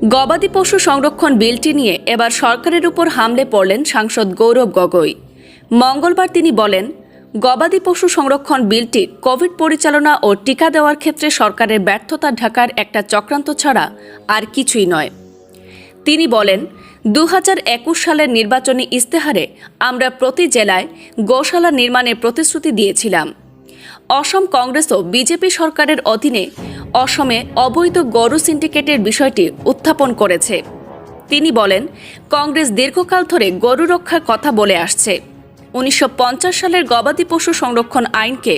গবাদি পশু সংরক্ষণ বিলটি নিয়ে এবার সরকারের উপর হামলে পড়লেন সাংসদ গৌরব গগৈ। মঙ্গলবার তিনি বলেন, গবাদি পশু সংরক্ষণ বিলটি কোভিড পরিচালনা ও টিকা দেওয়ার ক্ষেত্রে সরকারের ব্যর্থতা ঢাকার একটা চক্রান্ত ছাড়া আর কিছুই নয়। তিনি বলেন, 2021 সালের নির্বাচনী ইস্তেহারে আমরা প্রতি জেলায় গোশালা নির্মাণের প্রতিশ্রুতি দিয়েছিলাম। অসম কংগ্রেসও বিজেপি সরকারের অধীনে অসমে অবৈধ গরু সিন্ডিকেটের বিষয়টি উত্থাপন করেছে। তিনি বলেন, কংগ্রেস দীর্ঘকাল ধরে গরু রক্ষার কথা বলে আসছে। 1950 সালের গবাদি পশু সংরক্ষণ আইনকে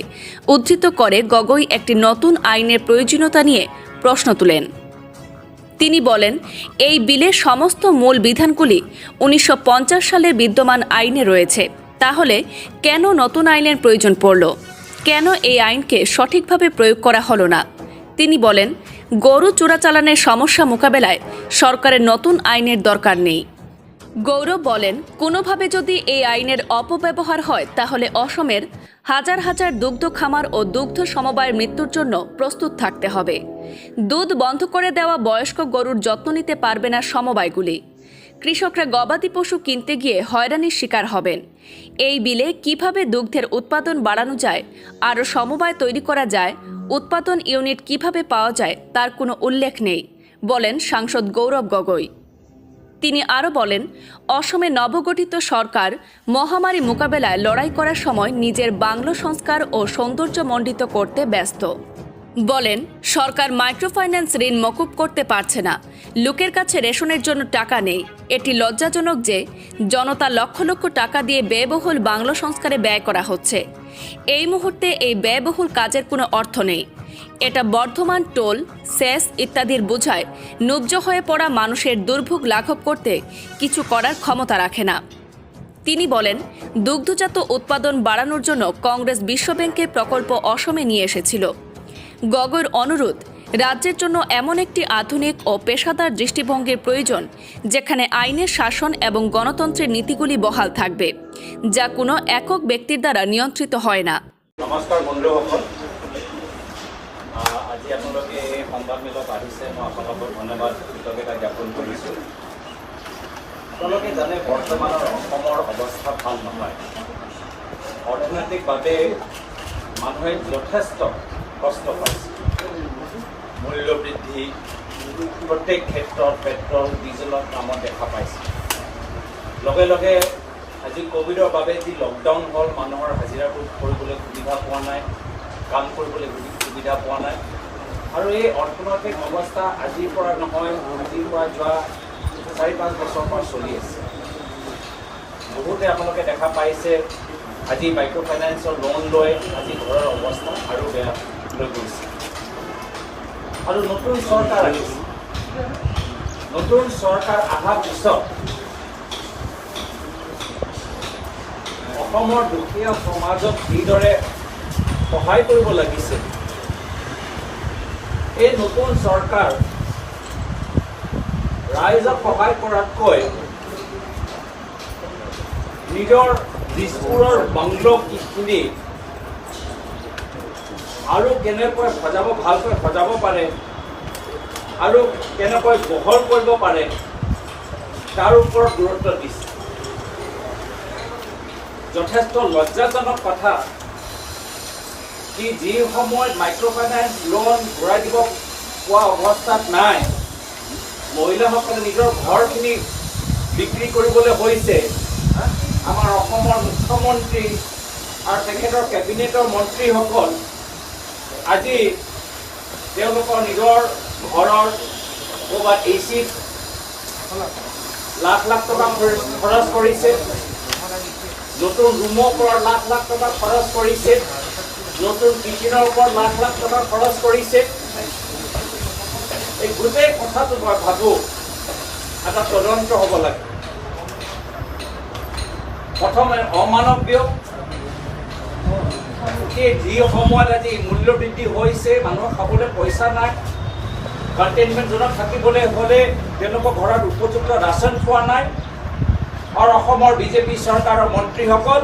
উদ্ধৃত করে গগৈ একটি নতুন আইনের প্রয়োজনীয়তা নিয়ে প্রশ্ন তুলেন। তিনি বলেন, এই বিলের সমস্ত মূল বিধানগুলি 1950 সালের বিদ্যমান আইনে রয়েছে। তাহলে কেন নতুন আইনের প্রয়োজন পড়ল? কেন এই আইনকে সঠিকভাবে প্রয়োগ করা হলো না? তিনি বলেন, গরু চোরাচালানের সমস্যা মোকাবেলায় সরকারের নতুন আইনের দরকার নেই। গৌরব বলেন, কোনোভাবে যদি এই আইনের অপব্যবহার হয় তাহলে অসমের হাজার হাজার দুগ্ধ খামার ও দুগ্ধ সমবায়ের মৃত্যুর জন্য প্রস্তুত থাকতে হবে। দুধ বন্ধ করে দেওয়া বয়স্ক গরুর যত্ন নিতে পারবে না সমবায়গুলি। কৃষকরা গবাদি পশু কিনতে গিয়ে হয়রানির শিকার হবেন। এই বিলে কিভাবে দুগ্ধের উৎপাদন বাড়ানো যায়, আরও সমবায় তৈরি করা যায়, উৎপাদন ইউনিট কিভাবে পাওয়া যায় তার কোনো উল্লেখ নেই, বলেন সাংসদ গৌরব গগৈ। তিনি আরও বলেন, অসমে নবগঠিত সরকার মহামারী মোকাবেলায় লড়াই করার সময় নিজের বাংলো সংস্কার ও সৌন্দর্যমণ্ডিত করতে ব্যস্ত। বলেন, সরকার মাইক্রোফাইন্যান্স ঋণ মকুব করতে পারছে না। লোকের কাছে রেশনের জন্য টাকা নেই। এটি লজ্জাজনক যে জনতা লক্ষ লক্ষ টাকা দিয়ে ব্যয়বহুল বাংলো সংস্কারে ব্যয় করা হচ্ছে। এই মুহূর্তে এই ব্যয়বহুল কাজের কোনো অর্থ নেই। এটা বর্ধমান টোল, সেস ইত্যাদির বোঝায় নুব্জ হয়ে পড়া মানুষের দুর্ভোগ লাঘব করতে কিছু করার ক্ষমতা রাখে না। তিনি বলেন, দুগ্ধজাত উৎপাদন বাড়ানোর জন্য কংগ্রেস বিশ্বব্যাংকের প্রকল্প অসমে নিয়ে এসেছিল। গগৈর অনুরোধ, রাজ্যের জন্য এমন একটি আধুনিক ও পেশাদার দৃষ্টিভঙ্গির প্রয়োজন যেখানে আইনের শাসন এবং গণতন্ত্রের নীতিগুলি বহাল থাকবে, যা কোনো একক ব্যক্তির দ্বারা নিয়ন্ত্রিত হয় না। নমস্কাৰ বন্ধুসকল, আজি আপোনালোকে এই সংবাদমেলত আহিছে, মই আপোনালোকক ধন্যবাদ কৃতজ্ঞতা জ্ঞাপন কৰিছোঁ। আপোনালোকে জানে বৰ্তমানৰ অসমৰ অৱস্থা ভাল নহয়। অৰ্থনৈতিকভাৱে মানুহে যথেষ্ট কষ্ট পাইছে। মূল্য বৃদ্ধি প্ৰত্যেক ক্ষেত্ৰত পেট্ৰল ডিজেলৰ দামত দেখা পাইছে। লগে লগে আজি কোভিডৰ বাবে যি লকডাউন হ'ল, মানুহৰ হাজিৰা কৰিবলৈ সুবিধা পোৱা নাই, কাম কৰিবলৈ সুবিধা পোৱা নাই। আৰু এই অৰ্থনৈতিক অৱস্থা আজিৰ পৰা নহয়, আজিৰ পৰা যোৱা 4-5 বছৰৰ পৰা চলি আছে। বহুতে আপোনালোকে দেখা পাইছে, আজি মাইক্ৰ' ফাইনেন্সৰ লোন লৈ আজি ঘৰৰ অৱস্থা আৰু বেয়া লৈ গৈছে। আৰু নতুন চৰকাৰ আহিছে। নতুন চৰকাৰ অহাৰ পিছত অসমৰ দুখীয়া সমাজক কিদৰে সহায় কৰিব লাগিছে, এই নতুন চৰকাৰ ৰাইজক সহায় কৰাতকৈ নিজৰ দিছপুৰৰ বাংলো কিনি আৰু কেনেকৈ ভালকৈ সজাব পাৰে আৰু কেনেকৈ বহল কৰিব পাৰে তাৰ ওপৰত গুৰুত্ব দিছে। যথেষ্ট লজ্জাজনক কথা কি, যি সময়ত মাইক্ৰ'ফাইনেন্স লোন ঘূৰাই দিব পোৱা অৱস্থাত নাই, মহিলাসকলে নিজৰ ঘৰখিনি বিক্ৰী কৰিবলৈ হৈছে। আমাৰ অসমৰ মুখ্যমন্ত্ৰী আৰু তেখেতৰ কেবিনেটৰ মন্ত্ৰীসকল আজি তেওঁলোকৰ নিজৰ ঘৰৰ ক'ৰবাত এচিত লাখ লাখ টকা খৰচ কৰিছে, নতুন ৰুমৰ ওপৰত লাখ লাখ টকা খৰচ কৰিছে, নতুন কিচেনৰ ওপৰত লাখ লাখ টকা খৰচ কৰিছে। এই গোটেই কথাটো মই ভাবোঁ এটা তদন্ত হ'ব লাগে। প্ৰথমে অমানৱীয় যি সময়ত আজি মূল্য বৃদ্ধি হৈছে, মানুহৰ খাবলৈ পইচা নাই, কণ্টেইনমেণ্ট জোনত থাকিবলৈ হ'লে তেওঁলোকৰ ঘৰত উপযুক্ত ৰাচন পোৱা নাই, আৰু অসমৰ বিজেপি চৰকাৰৰ মন্ত্ৰীসকল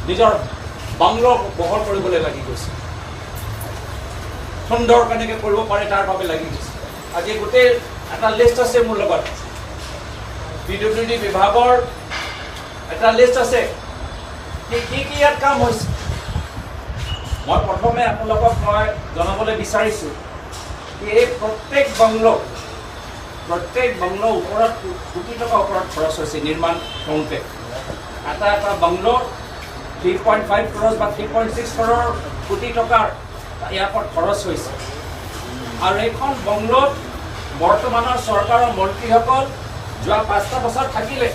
নিজৰ বাংলো বহল কৰিবলৈ লাগি গৈছে। সুন্দৰ কেনেকৈ কৰিব পাৰে তাৰ বাবে লাগি গৈছে। আজি গোটেই এটা লিষ্ট আছে মোৰ লগত PWD বিভাগৰ এটা লিষ্ট আছে কি ইয়াত কাম হৈছে মই প্ৰথমে আপোনালোকক মই জনাবলৈ বিচাৰিছোঁ কি এই প্ৰত্যেক বাংলো ওপৰত কোটি টকা ওপৰত খৰচ হৈছে নিৰ্মাণ কৰোঁতে এটা বাংলো 3.5 crores বা 3.6 crore কোটি টকাৰ ইয়াৰ ওপৰত খৰচ হৈছে আৰু এইখন বাংলোত বৰ্তমানৰ চৰকাৰৰ মন্ত্ৰীসকল যোৱা 5টা বছৰ থাকিলে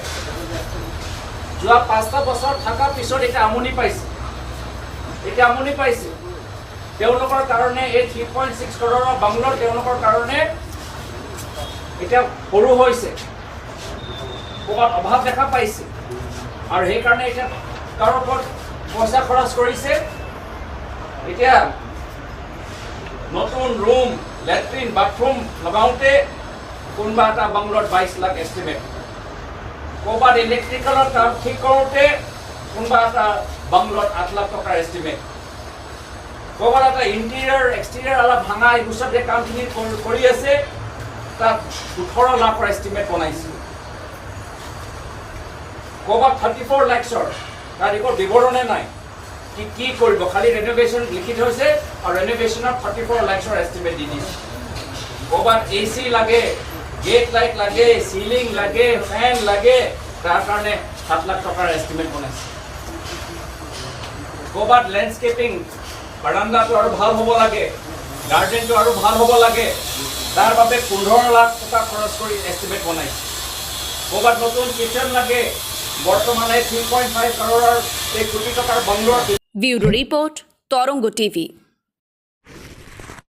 যোৱা 5টা বছৰ থকাৰ পিছত এতিয়া আমনি পাইছে তেওঁলোকৰ কাৰণে এই 3.6 crore বাংলোৰ তেওঁলোকৰ কাৰণে এতিয়া সৰু হৈছে ক'ৰবাত অভাৱ দেখা পাইছে আৰু সেইকাৰণে এতিয়া কাৰো ওপৰত পইচা খৰচ কৰিছে এতিয়া নতুন ৰুম লেট্ৰিন বাথৰুম লগাওঁতে কোনোবা এটা বাংলোত 22 লাখ এষ্টিমেট ক'ৰবাত ইলেক্ট্ৰিকেলৰ কাম ঠিক কৰোঁতে কোনোবা এটা বাংলোত 8 লাখ টকাৰ এষ্টিমেট ক'ৰবাত এটা ইণ্টেৰিয়ৰ এক্সটেৰিয়ৰ অলপ ভাঙা এইবোৰ চব এই কামখিনি কৰি আছে তাত 18 লাখৰ এষ্টিমেট বনাইছে ক'ৰবাত 34 লাখৰ তাত একো বিৱৰণে নাই কি কৰিব খালি ৰেনোভেশ্যন লিখি থৈছে আৰু ৰেনোভেশ্যনত 34 লাখৰ এষ্টিমেট দি দিছে ক'ৰবাত AC লাগে গেট লাইট লাগে চিলিং লাগে ফেন লাগে তাৰ কাৰণে 7 লাখ টকাৰ এষ্টিমেট বনাইছে ক'ৰবাত লেণ্ডস্কেপিং বাৰাণ্ডাটো আৰু ভাল হ'ব লাগে গাৰ্ডেনটো আৰু ভাল হ'ব লাগে তাৰ বাবে 15 লাখ টকা খৰচ কৰি এষ্টিমেট বনাইছে ক'ৰবাত নতুন কিচেন লাগে বৰ্তমানে 3.5 crore এই কোটি টকাৰ বাংলোৰ ব্যুৰো ৰিপোৰ্ট তৰঙ্গ টিভি।